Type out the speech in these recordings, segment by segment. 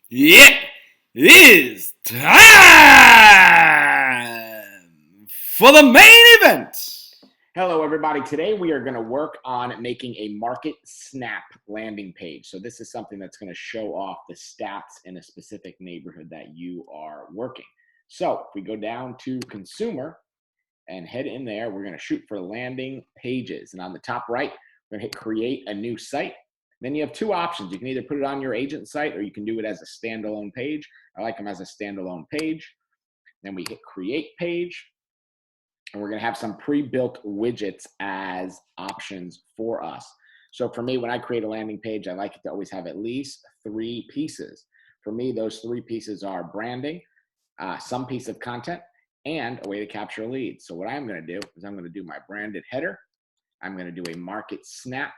It is time for the main event. Hello, everybody. Today we are going to work on making a market snap landing page. So this is something that's going to show off the stats in a specific neighborhood that you are working. So if we go down to consumer and head in there, we're going to shoot for landing pages. And on the top right, we're going to hit create a new site. Then you have two options. You can either put it on your agent site or you can do it as a standalone page. I like them as a standalone page. Then we hit create page. And we're going to have some pre-built widgets as options for us. So for me, when I create a landing page, I like it to always have at least 3 pieces. For me, those 3 pieces are branding, some piece of content, and a way to capture leads. So what I'm going to do is I'm going to do my branded header. I'm going to do a market snap,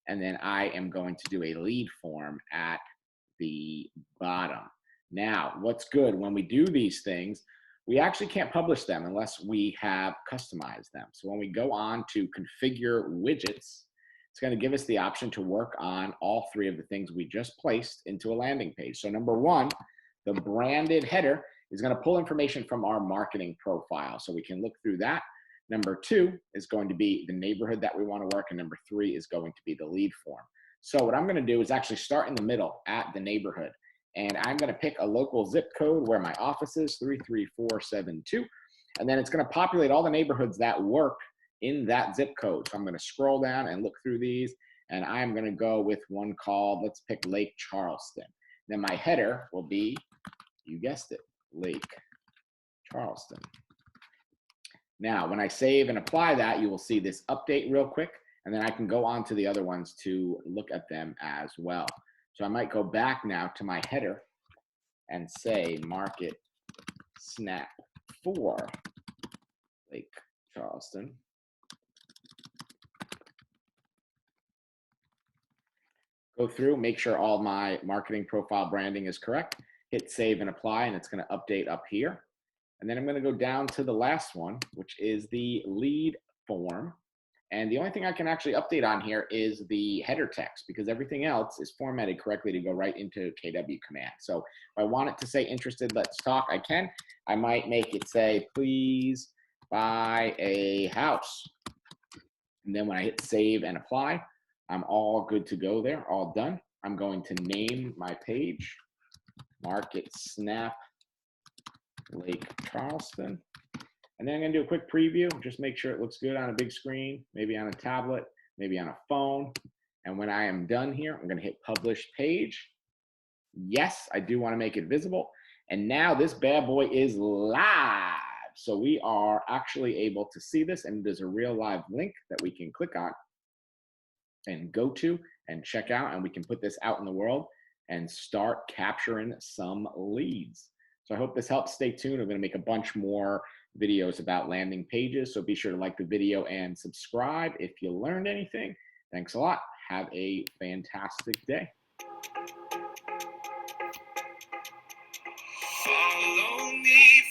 and then I am going to do a lead form at the bottom. Now, what's good when we do these things, we actually can't publish them unless we have customized them. So when we go on to configure widgets, it's going to give us the option to work on all 3 of the things we just placed into a landing page. So number 1, the branded header is going to pull information from our marketing profile. So we can look through that. Number 2 is going to be the neighborhood that we want to work. And number 3 is going to be the lead form. So what I'm going to do is actually start in the middle at the neighborhood. And I'm going to pick a local zip code where my office is, 33472. And then it's going to populate all the neighborhoods that work in that zip code. So I'm going to scroll down and look through these. And I'm going to go with one called, let's pick Lake Charleston. Then my header will be, you guessed it, Lake Charleston. Now, when I save and apply that, you will see this update real quick. And then I can go on to the other ones to look at them as well. So I might go back now to my header and say market snap for Lake Charleston. Go through, make sure all my marketing profile branding is correct. Hit save and apply, and it's going to update up here. And then I'm going to go down to the last one, which is the lead form. And the only thing I can actually update on here is the header text, because everything else is formatted correctly to go right into KW command. So if I want it to say interested, let's talk, I can. I might make it say, please buy a house. And then when I hit save and apply, I'm all good to go there, all done. I'm going to name my page, Market Snap Lake Charleston. And then I'm going to do a quick preview, just make sure it looks good on a big screen, maybe on a tablet, maybe on a phone. And when I am done here, I'm going to hit publish page. Yes, I do want to make it visible. And now this bad boy is live. So we are actually able to see this, and there's a real live link that we can click on and go to and check out, and we can put this out in the world and start capturing some leads. So I hope this helps. Stay tuned. I'm going to make a bunch more videos about landing pages. So be sure to like the video and subscribe if you learned anything. Thanks a lot. Have a fantastic day. Follow me,